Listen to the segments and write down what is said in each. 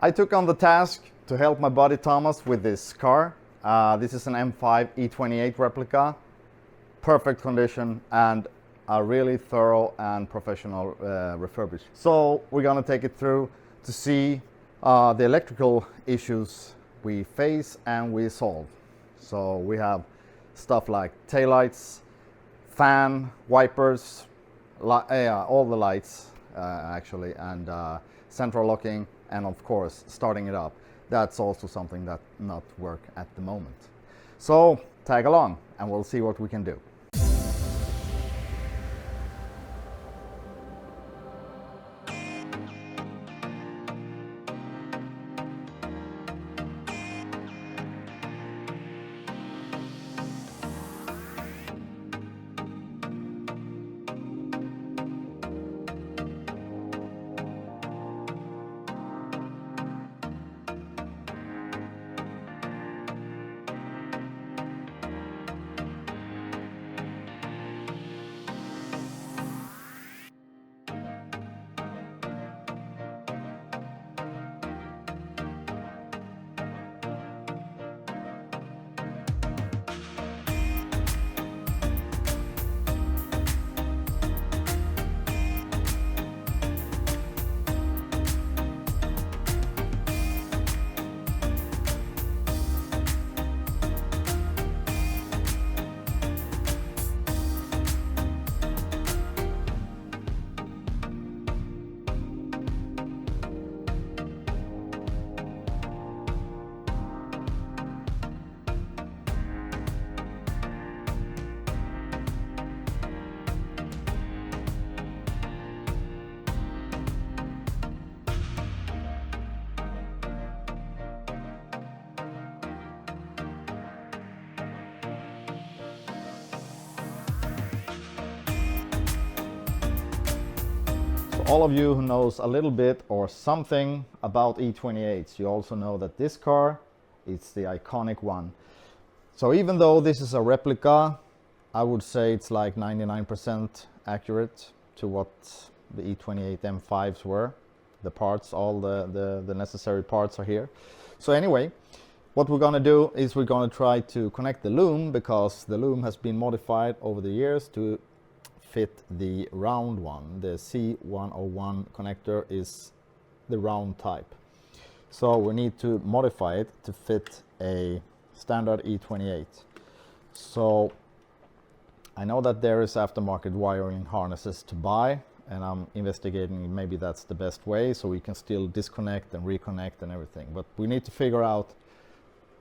I took on the task to help my buddy Thomas with this car. This is an M5 E28 replica, perfect condition and a really thorough and professional refurbish. So we're gonna take it through to see the electrical issues we face and we solve. So we have stuff like taillights, fan, wipers, all the lights actually, and central locking, and of course starting it up. That's also something that not work at the moment. So tag along and we'll see what we can do. All of you who knows a little bit or something about E28s, you also know that this car is the iconic one. So even though this is a replica, I would say it's like 99% accurate to what the E28 M5s were. The parts, all the necessary parts are here. So anyway, what we're gonna do is we're gonna try to connect the loom, because the loom has been modified over the years to fit the round one. The C101 connector is the round type. So we need to modify it to fit a standard E28. So I know that there is aftermarket wiring harnesses to buy, and I'm investigating maybe that's the best way, so we can still disconnect and reconnect and everything. But we need to figure out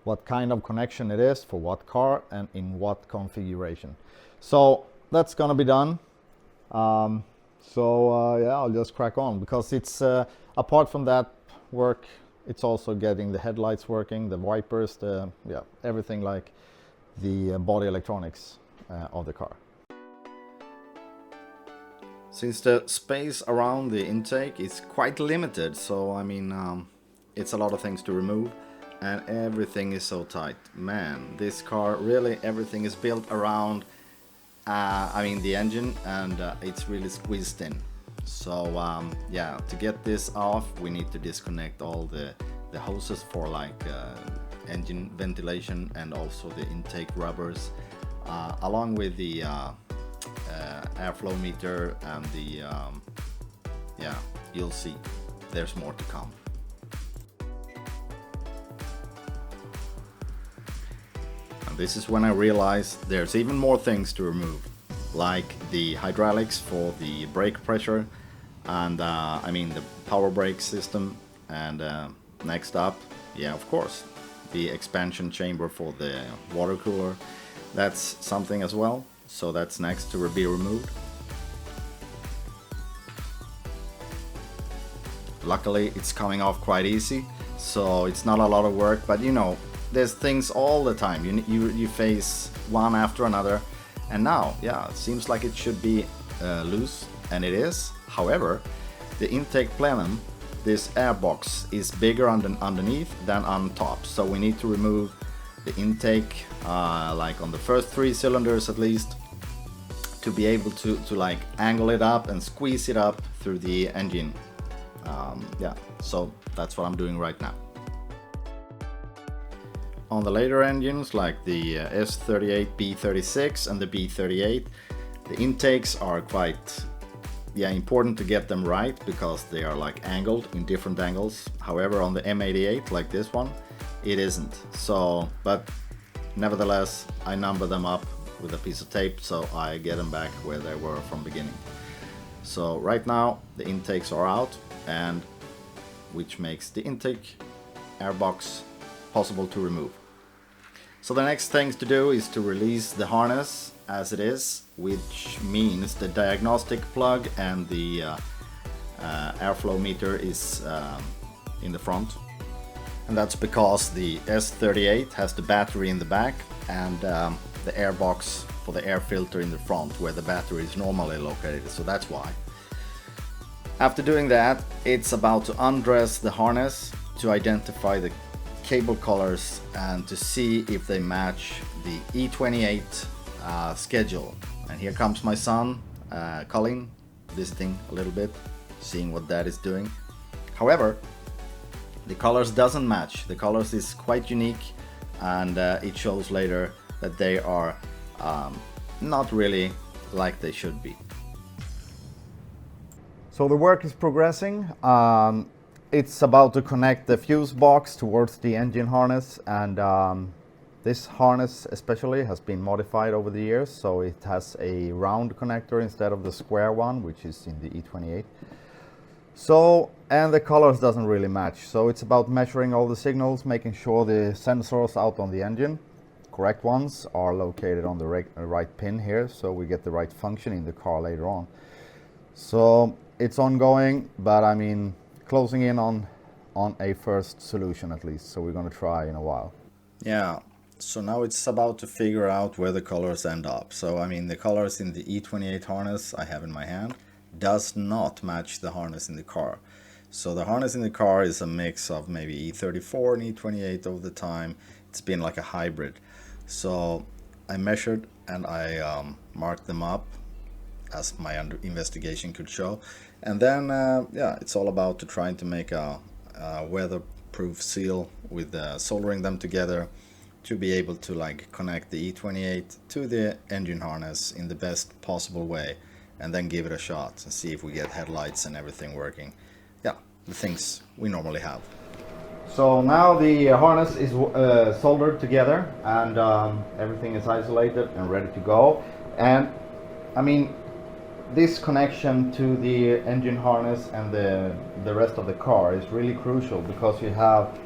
what kind of connection it is for what car and in what configuration. So that's gonna be done. Yeah, I'll just crack on, because it's apart from that work, it's also getting the headlights working, the wipers, everything like the body electronics of the car. Since the space around the intake is quite limited, so I mean it's a lot of things to remove, and everything is so tight. Man, this car, really everything is built around the engine, and it's really squeezed in. So yeah, to get this off we need to disconnect all the hoses for like engine ventilation, and also the intake rubbers, along with the airflow meter and the yeah, you'll see there's more to come. This is when I realized there's even more things to remove, like the hydraulics for the brake pressure, and the power brake system, and next up, yeah, of course, the expansion chamber for the water cooler. That's something as well, so that's next to be removed. Luckily it's coming off quite easy, so it's not a lot of work, but you know, there's things all the time you face one after another, and now, yeah, it seems like it should be loose, and it is. However, the intake plenum, this air box, is bigger underneath than on top, so we need to remove the intake, like on the first 3 cylinders at least, to be able to like angle it up and squeeze it up through the engine, yeah, So that's what I'm doing right now. On the later engines like the S38, B36 and the B38, the intakes are quite important to get them right because they are like angled in different angles. However, on the M88 like this one, it isn't. So, but nevertheless, I number them up with a piece of tape so I get them back where they were from beginning. So right now the intakes are out, and which makes the intake airbox possible to remove. So the next thing to do is to release the harness as it is, which means the diagnostic plug and the airflow meter is in the front. And that's because the S38 has the battery in the back and the airbox for the air filter in the front where the battery is normally located, so that's why. After doing that, it's about to undress the harness to identify the cable colors and to see if they match the E28 schedule. And here comes my son, Colin, visiting a little bit, seeing what Dad is doing. However, the colors doesn't match. The colors is quite unique, and it shows later that they are not really like they should be. So the work is progressing. It's about to connect the fuse box towards the engine harness, and this harness especially has been modified over the years, so it has a round connector instead of the square one, which is in the E28. So, and the colors doesn't really match, so it's about measuring all the signals, making sure the sensors out on the engine, correct ones, are located on the right pin here, so we get the right function in the car later on. So it's ongoing, but I mean, closing in on a first solution at least, so we're going to try in a while. Yeah, so now it's about to figure out where the colors end up. So I mean, the colors in the E28 harness I have in my hand does not match the harness in the car. So the harness in the car is a mix of maybe E34 and E28 over the time. It's been like a hybrid. So I measured and I marked them up as my investigation could show. And then, yeah, it's all about to trying to make a weatherproof seal with soldering them together to be able to like connect the E28 to the engine harness in the best possible way, and then give it a shot and see if we get headlights and everything working. Yeah, the things we normally have. So now the harness is soldered together, and everything is isolated and ready to go. And I mean, this connection to the engine harness and the rest of the car is really crucial, because you have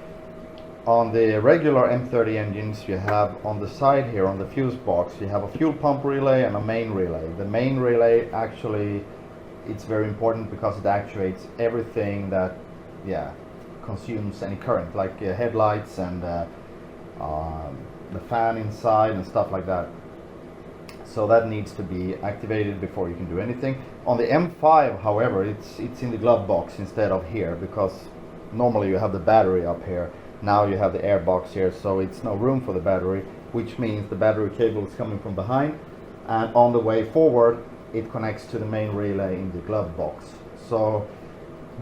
on the regular M30 engines, you have on the side here on the fuse box, you have a fuel pump relay and a main relay. The main relay actually, it's very important because it actuates everything that consumes any current, like headlights and the fan inside and stuff like that. So that needs to be activated before you can do anything. On the M5, however, it's in the glove box instead of here, because normally you have the battery up here. Now you have the air box here, so it's no room for the battery, which means the battery cable is coming from behind, and on the way forward it connects to the main relay in the glove box. So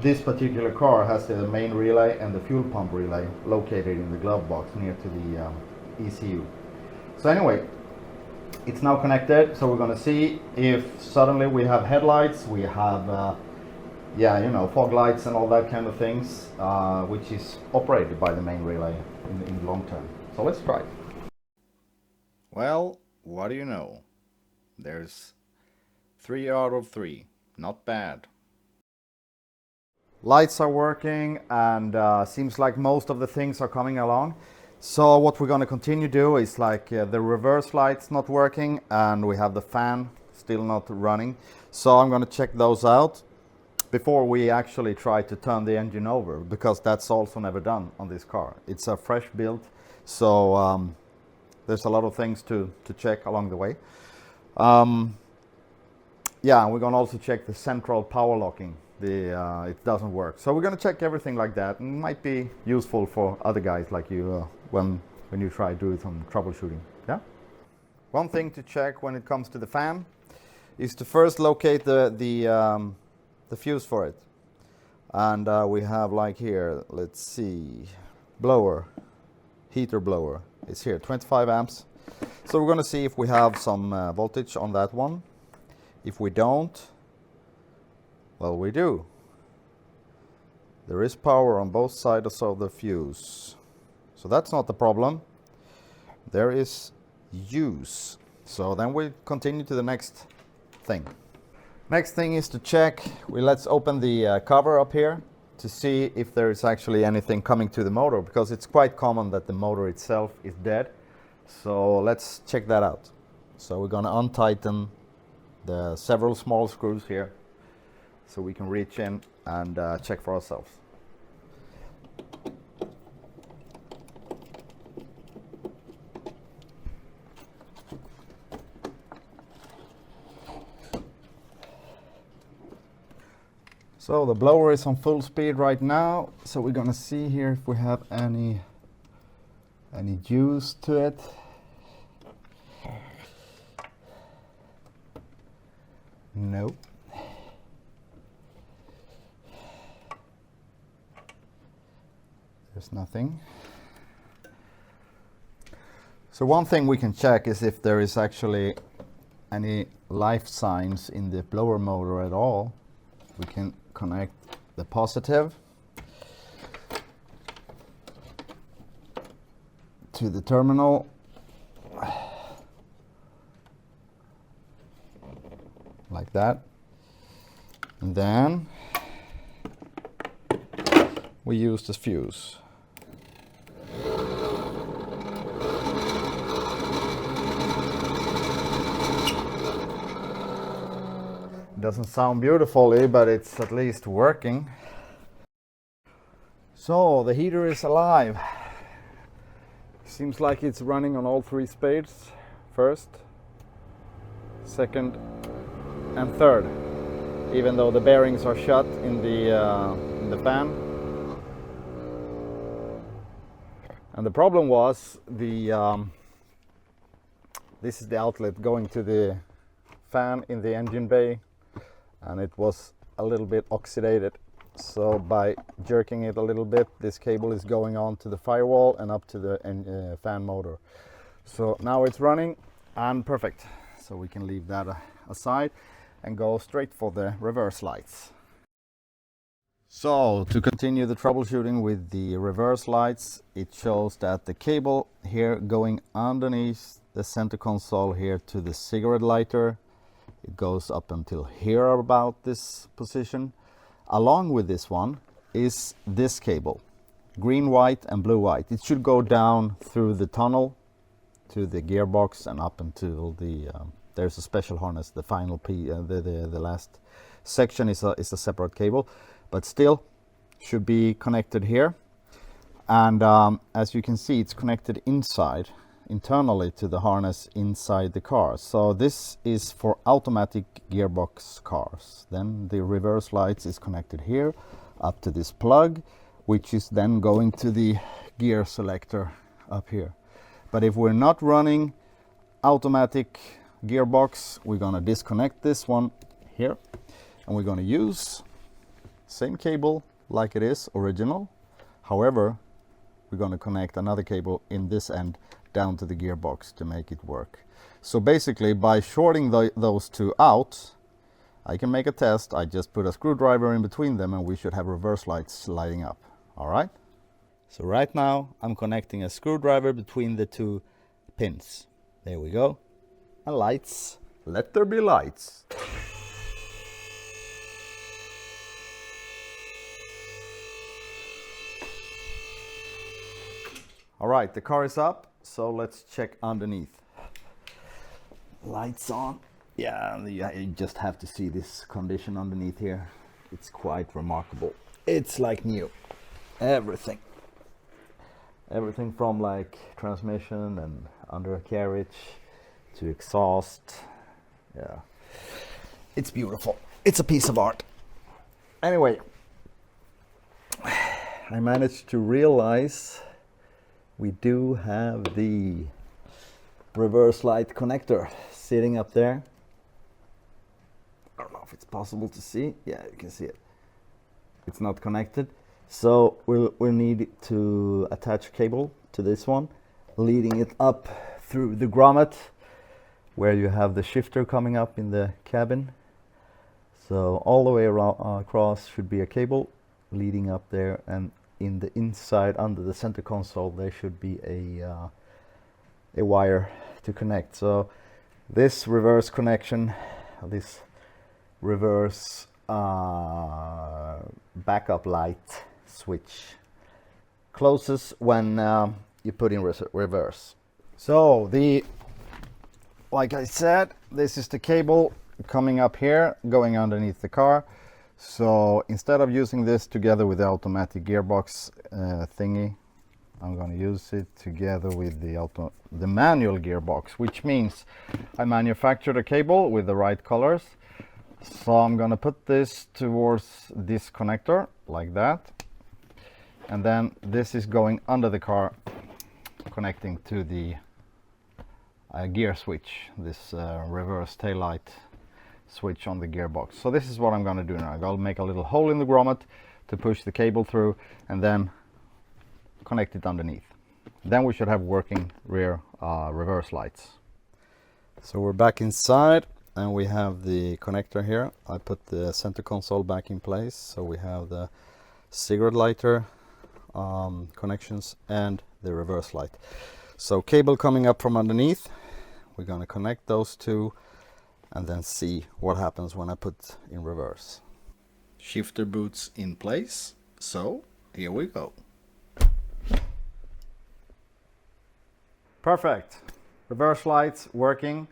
this particular car has the main relay and the fuel pump relay located in the glove box near to the ECU. So anyway, it's now connected, so we're going to see if suddenly we have headlights, we have fog lights and all that kind of things, which is operated by the main relay in the long term. So let's try it. Well, what do you know? There's 3 out of 3. Not bad. Lights are working, and seems like most of the things are coming along. So what we're going to continue to do is like the reverse lights not working, and we have the fan still not running. So I'm going to check those out before we actually try to turn the engine over, because that's also never done on this car. It's a fresh build, so there's a lot of things to check along the way. Yeah, and we're going to also check the central power locking. It doesn't work. So we're going to check everything like that, and it might be useful for other guys like you when you try to do some troubleshooting. Yeah. One thing to check when it comes to the fan is to first locate the fuse for it. And we have like here, let's see, blower, heater blower. It's here, 25 amps. So we're gonna see if we have some voltage on that one. If we don't, well, we do. There is power on both sides of the fuse. So that's not the problem. There is use. So then we continue to the next thing. Next thing is to check. Let's open the cover up here to see if there is actually anything coming to the motor, because it's quite common that the motor itself is dead. So let's check that out. So we're gonna untighten the several small screws here so we can reach in and check for ourselves. So the blower is on full speed right now, so we're gonna see here if we have any juice to it. Nope. There's nothing. So one thing we can check is if there is actually any life signs in the blower motor at all. We can connect the positive to the terminal. Like that. And then we use this fuse. Doesn't sound beautifully, but it's at least working. So the heater is alive. Seems like it's running on all three speeds. First, second, and third. Even though the bearings are shut in the fan. And the problem was this is the outlet going to the fan in the engine bay, and it was a little bit oxidated. So by jerking it a little bit, this cable is going on to the firewall and up to the fan motor. So now it's running and perfect. So we can leave that aside and go straight for the reverse lights. So to continue the troubleshooting with the reverse lights, it shows that the cable here going underneath the center console here to the cigarette lighter, it goes up until here about this position. Along with this one is this cable, green, white and blue, white. It should go down through the tunnel to the gearbox and up until the there's a special harness. The final the last section is a separate cable, but still should be connected here. And as you can see, it's connected internally to the harness inside the car. So this is for automatic gearbox cars. Then the reverse lights is connected here up to this plug, which is then going to the gear selector up here. But if we're not running automatic gearbox, we're going to disconnect this one here, and we're going to use same cable like it is original. However, we're going to connect another cable in this end down to the gearbox to make it work. So basically, by shorting those two out, I can make a test. I just put a screwdriver in between them and we should have reverse lights lighting up. All right? So right now I'm connecting a screwdriver between the two pins. There we go. And lights. Let there be lights. All right, the car is up. So let's check underneath. Lights on. Yeah, you just have to see this condition underneath here. It's quite remarkable. It's like new. Everything from like transmission and undercarriage to exhaust. Yeah, it's beautiful. It's a piece of art. Anyway, I managed to realize we do have the reverse light connector sitting up there. I don't know if it's possible to see. Yeah, you can see it. it's not connected. So we'll need to attach a cable to this one, leading it up through the grommet where you have the shifter coming up in the cabin. So all the way around across should be a cable leading up there, and in the inside under the center console there should be a wire to connect. So this reverse connection, this reverse backup light switch closes when you put in reverse. So like I said, this is the cable coming up here, going underneath the car. So instead of using this together with the automatic gearbox thingy, I'm going to use it together with the manual gearbox, which means I manufactured a cable with the right colors. So I'm going to put this towards this connector like that, and then this is going under the car, connecting to the gear switch, this reverse taillight switch on the gearbox. So this is what I'm going to do now. I'll make a little hole in the grommet to push the cable through and then connect it underneath. Then we should have working rear reverse lights. So we're back inside and we have the connector here. I put the center console back in place, so we have the cigarette lighter connections and the reverse light. So cable coming up from underneath, we're going to connect those two and then see what happens when I put in reverse. Shifter boots in place, so here we go. Perfect. Reverse lights working,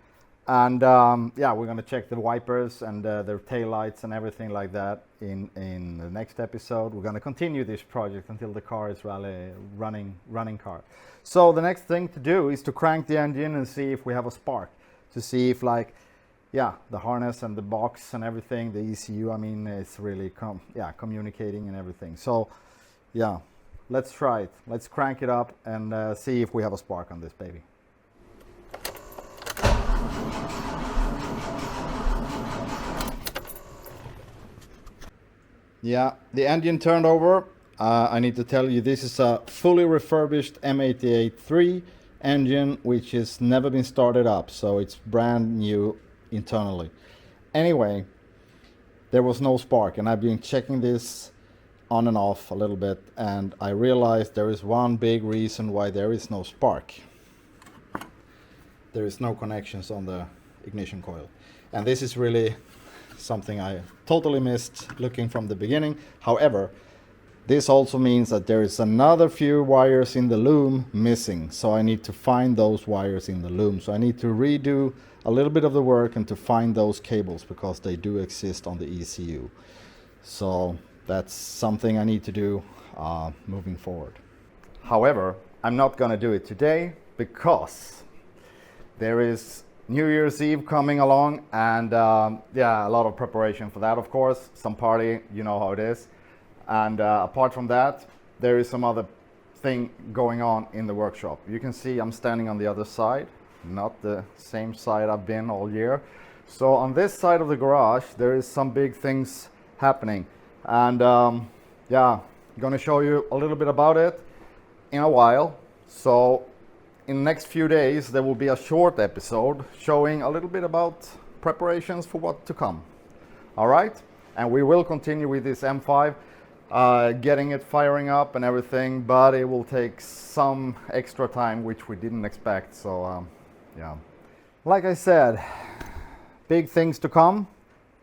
and yeah, we're going to check the wipers and their tail lights and everything like that in the next episode. We're going to continue this project until the car is really running car. So the next thing to do is to crank the engine and see if we have a spark, to see if, like, yeah, the harness and the box and everything, the ECU, I mean, it's really communicating and everything. So yeah, let's try it. Let's crank it up and see if we have a spark on this baby. Yeah, the engine turned over. I need to tell you, this is a fully refurbished M88 3 engine, which has never been started up, so it's brand new internally. Anyway, there was no spark, and I've been checking this on and off a little bit, and I realized there is one big reason why there is no spark. There is no connections on the ignition coil, and this is really something I totally missed looking from the beginning. However, this also means that there is another few wires in the loom missing, so I need to find those wires in the loom. So I need to redo a little bit of the work and to find those cables, because they do exist on the ECU. So that's something I need to do moving forward. However, I'm not gonna do it today because there is New Year's Eve coming along, and yeah, a lot of preparation for that, of course. Some party, you know how it is. And apart from that, there is some other thing going on in the workshop. You can see I'm standing on the other side, not the same side I've been all year. So on this side of the garage, there is some big things happening. And yeah, I'm gonna show you a little bit about it in a while. So in the next few days, there will be a short episode showing a little bit about preparations for what to come. All right, and we will continue with this M5, getting it firing up and everything, but it will take some extra time, which we didn't expect. So yeah, like I said, big things to come,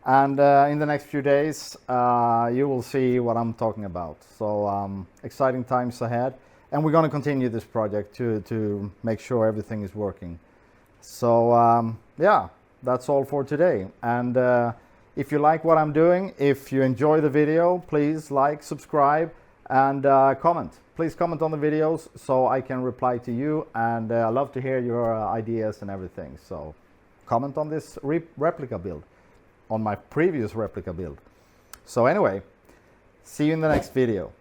and in the next few days you will see what I'm talking about. So exciting times ahead. And we're going to continue this project to make sure everything is working. So yeah, that's all for today. And if you like what I'm doing, if you enjoy the video, please like, subscribe, and comment. Please comment on the videos so I can reply to you. And I love to hear your ideas and everything. So comment on this replica build, on my previous replica build. So anyway, see you in the next video.